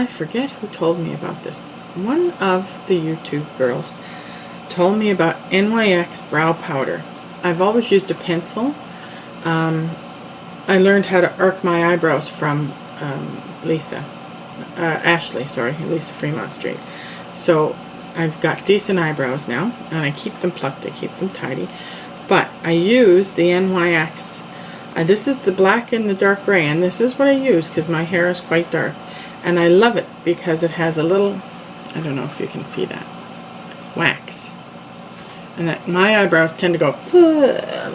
I forget who told me about this. One of the YouTube girls told me about NYX brow powder. I've always used a pencil. I learned how to arc my eyebrows from Lisa Fremont Street. So I've got decent eyebrows now, and I keep them plucked, I keep them tidy. But I use the NYX. This is the black and the dark gray, and this is what I use because my hair is quite dark. And I love it because it has a little, I don't know if you can see that, wax. And that my eyebrows tend to go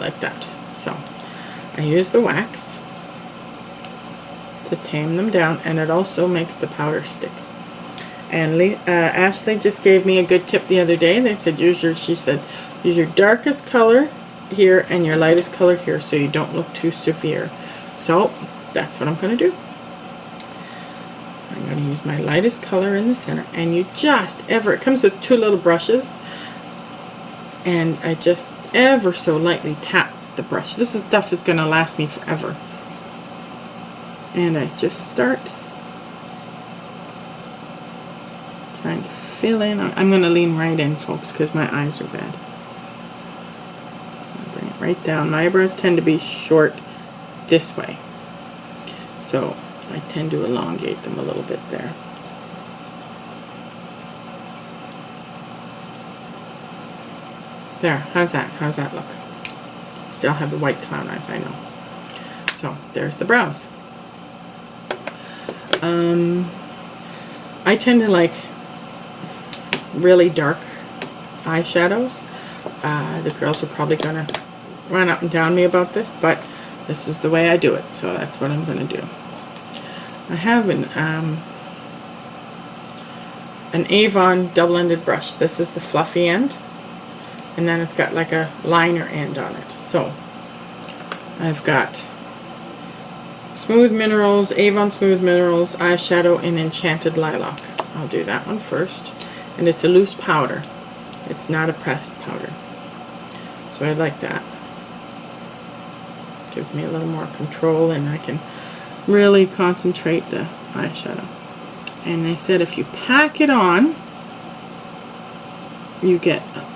like that. So I use the wax to tame them down, and it also makes the powder stick. And Ashley just gave me a good tip the other day. They said use your darkest color here and your lightest color here so you don't look too severe. So that's what I'm going to do. I'm going to use my lightest color in the center, and you just it comes with 2 little brushes, and I just ever so lightly tap the brush. This stuff is going to last me forever. And I just start trying to fill in. I'm going to lean right in, folks, because my eyes are bad. I'll bring it right down. My eyebrows tend to be short this way, so I tend to elongate them a little bit there. There, how's that? How's that look? Still have the white clown eyes, I know. So, there's the brows. I tend to like really dark eyeshadows. The girls are probably going to run up and down me about this, but this is the way I do it, so that's what I'm going to do. I have an Avon double-ended brush. This is the fluffy end, and then it's got like a liner end on it. So I've got Smooth Minerals, Avon Smooth Minerals eyeshadow in Enchanted Lilac. I'll do that one first. And it's a loose powder. It's not a pressed powder. So I like that. Gives me a little more control, and I can really concentrate the eyeshadow. And they said if you pack it on, you get a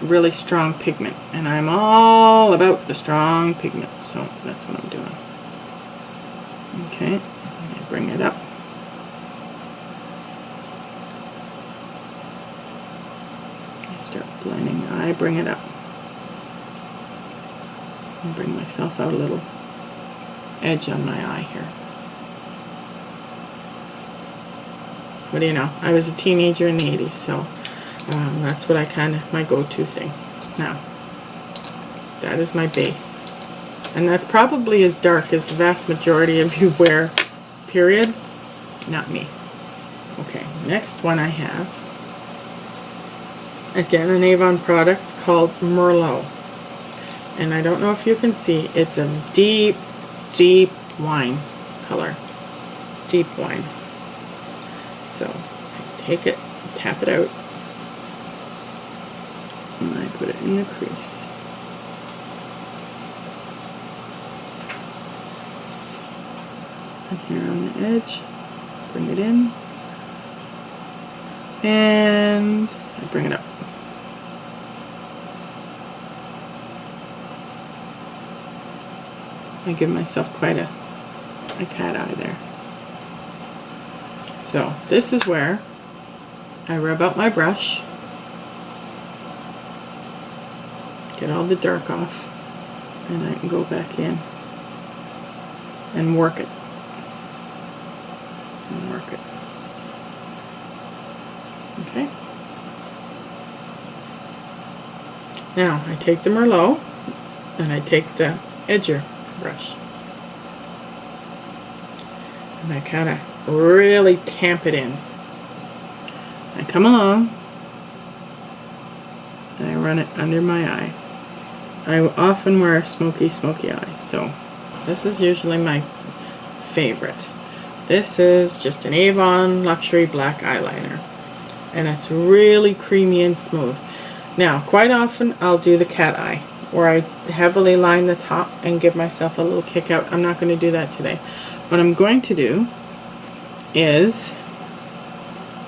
really strong pigment. And I'm all about the strong pigment, so that's what I'm doing. Okay, I bring it up. Start blending. I bring it up. And bring myself out a little edge on my eye here. What do you know? I was a teenager in the 80s, so that's what my go-to thing. Now, that is my base. And that's probably as dark as the vast majority of you wear, period. Not me. Okay, next one I have, again, an Avon product called Merlot. And I don't know if you can see, it's a deep, deep wine color. Deep wine. So, I take it, tap it out, and I put it in the crease. And here on the edge, bring it in, and I bring it up. I give myself quite a cat eye there. So this is where I rub out my brush, get all the dark off, and I can go back in and work it. And work it. Okay. Now I take the Merlot and I take the edger brush and I kind of really tamp it in. I come along and I run it under my eye. I often wear a smoky eye, so this is usually my favorite. This is just an Avon Luxury Black Eyeliner, and it's really creamy and smooth. Now, quite often I'll do the cat eye, where I heavily line the top and give myself a little kick out. I'm not going to do that today. What I'm going to do is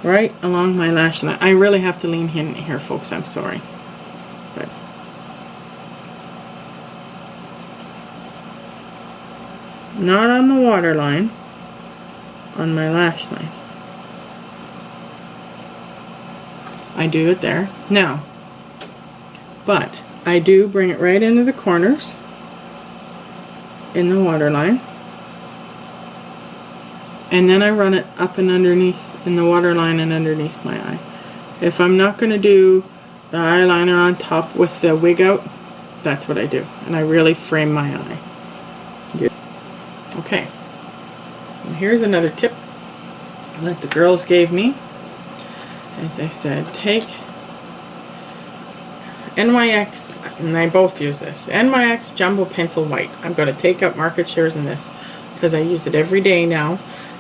right along my lash line. I really have to lean in here, folks. I'm sorry. But not on the waterline, on my lash line. I do it there. Now, but I do bring it right into the corners in the waterline. And then I run it up and underneath in the waterline and underneath my eye. If I'm not going to do the eyeliner on top with the wig out, that's what I do. And I really frame my eye. Okay. And here's another tip that the girls gave me. As I said, take NYX, and I both use this, NYX Jumbo Pencil White. I'm going to take up market shares in this because I use it every day now.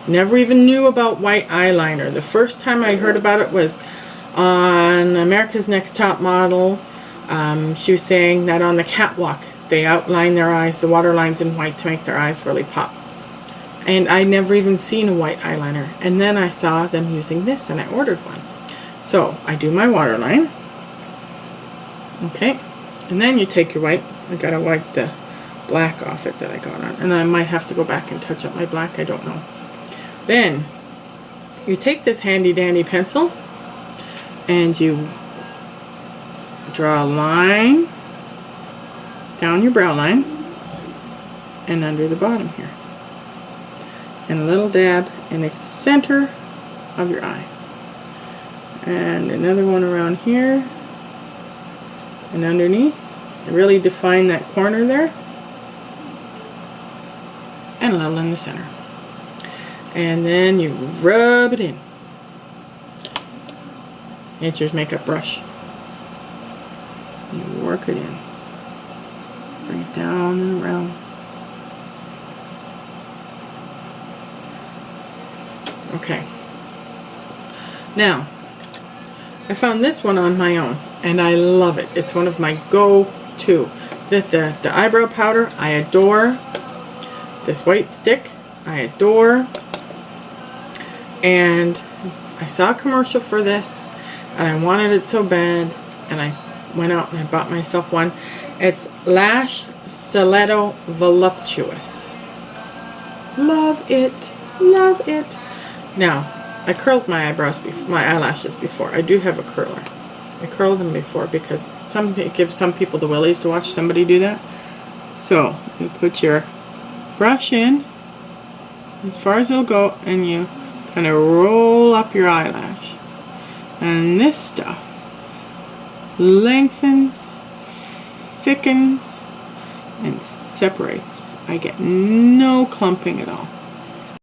Never even knew about white eyeliner. The first time I heard about it was on America's Next Top Model. She was saying that on the catwalk they outline their eyes, the waterlines in white to make their eyes really pop. And I'd never even seen a white eyeliner. And then I saw them using this and I ordered one. So I do my waterline. Okay. And then you take your white. I gotta wipe the black off it that I got on. And I might have to go back and touch up my black. I don't know. Then you take this handy dandy pencil and you draw a line down your brow line and under the bottom here. And a little dab in the center of your eye. And another one around here and underneath. Really define that corner there. And a little in the center. And then you rub it in. Nature's Makeup brush. You work it in. Bring it down and around. Okay. Now, I found this one on my own, and I love it. It's one of my go-to. The eyebrow powder, I adore. This white stick, I adore. And I saw a commercial for this, and I wanted it so bad, and I went out and I bought myself one. It's Lash Stiletto Voluptuous. Love it. Love it. Now, I curled my eyebrows, my eyelashes before. I do have a curler. I curled them before because it gives some people the willies to watch somebody do that. So, you put your brush in as far as it'll go, and you kind of roll up your eyelash. And this stuff lengthens, thickens, and separates. I get no clumping at all.